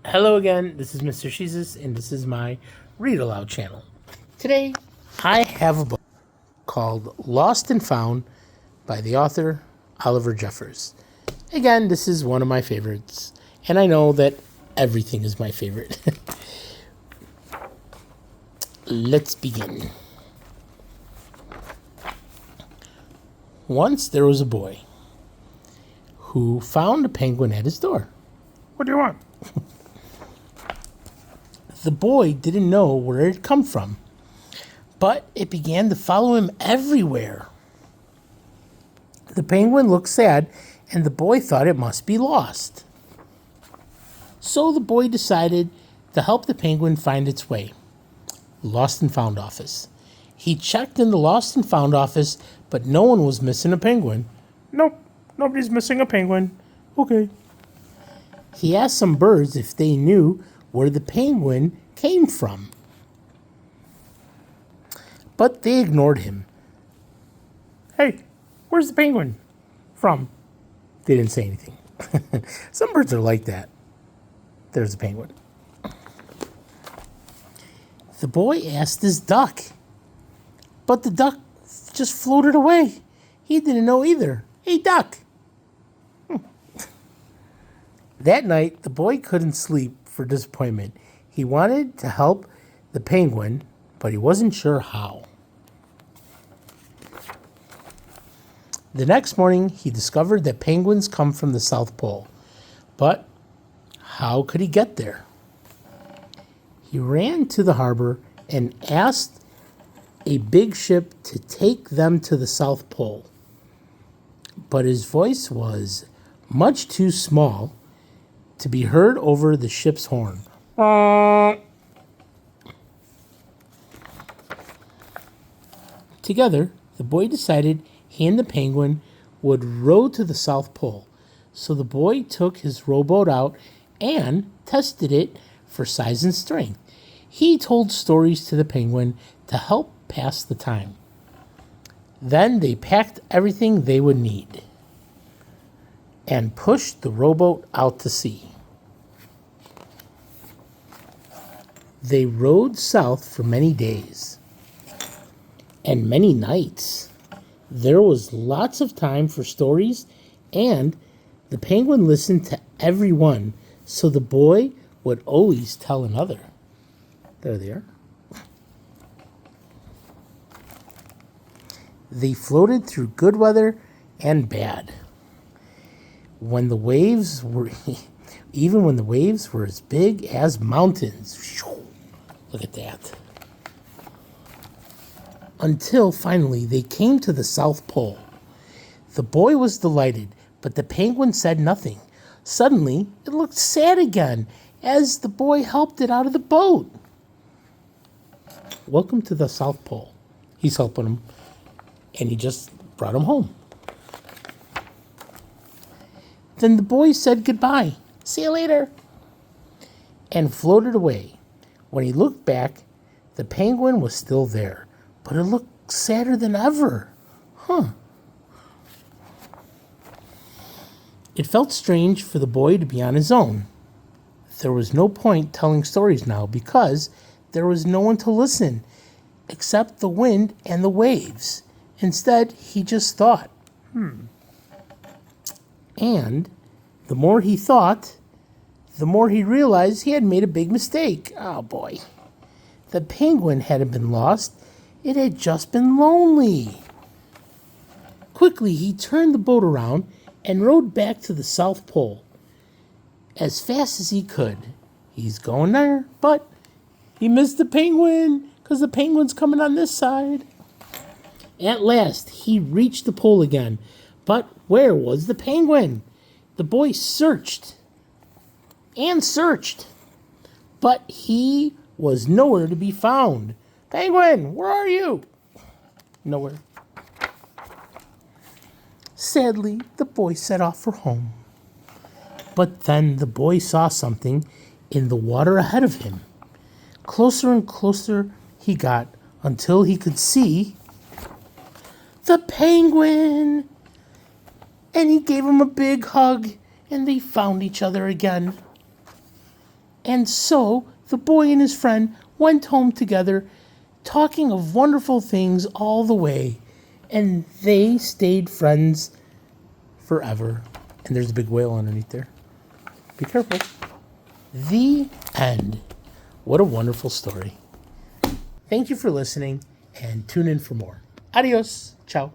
Hello again, this is Mr. Jesus, and this is my Read Aloud channel. Today, I have a book called Lost and Found by the author Oliver Jeffers. Again, this is one of my favorites, and I know that everything is my favorite. Let's begin. Once there was a boy who found a penguin at his door. What do you want? The boy didn't know where it had come from, but it began to follow him everywhere. The penguin looked sad, and the boy thought it must be lost. So the boy decided to help the penguin find its way. Lost and Found office. He checked in the Lost and Found office, but no one was missing a penguin. Nope, nobody's missing a penguin. Okay. He asked some birds if they knew where the penguin came from, but they ignored him. Hey, where's the penguin from? They didn't say anything. Some birds are like that. There's a penguin. The boy asked his duck, but the duck just floated away. He didn't know either. Hey, duck. That night, the boy couldn't sleep for disappointment. He wanted to help the penguin, but he wasn't sure how. The next morning, he discovered that penguins come from the South Pole. But how could he get there? He ran to the harbor and asked a big ship to take them to the South Pole. But his voice was much too small to be heard over the ship's horn. Together, the boy decided he and the penguin would row to the South Pole. So the boy took his rowboat out and tested it for size and strength. He told stories to the penguin to help pass the time. Then they packed everything they would need and pushed the rowboat out to sea. They rowed south for many days and many nights. There was lots of time for stories, and the penguin listened to every one, so the boy would always tell another. There they are. They floated through good weather and bad. When the waves were, even when the waves were as big as mountains. Look at that. Until finally they came to the South Pole. The boy was delighted, but the penguin said nothing. Suddenly, it looked sad again as the boy helped it out of the boat. Welcome to the South Pole. He's helping him, and he just brought him home. Then the boy said goodbye. See you later. And floated away. When he looked back, the penguin was still there, but it looked sadder than ever. It felt strange for the boy to be on his own. There was no point telling stories now because there was no one to listen except the wind and the waves. Instead, he just thought. And the more he thought, the more he realized he had made a big mistake. Oh boy. The penguin hadn't been lost. It had just been lonely. Quickly, he turned the boat around and rowed back to the South Pole as fast as he could. He's going there, but he missed the penguin because the penguin's coming on this side. At last, he reached the pole again, but where was the penguin? The boy searched and searched, but he was nowhere to be found. Penguin, where are you? Nowhere. Sadly, the boy set off for home. But then the boy saw something in the water ahead of him. Closer and closer he got until he could see the penguin. And he gave him a big hug, and they found each other again. And so the boy and his friend went home together, talking of wonderful things all the way. And they stayed friends forever. And there's a big whale underneath there. Be careful. The end. What a wonderful story. Thank you for listening, and tune in for more. Adios. Ciao.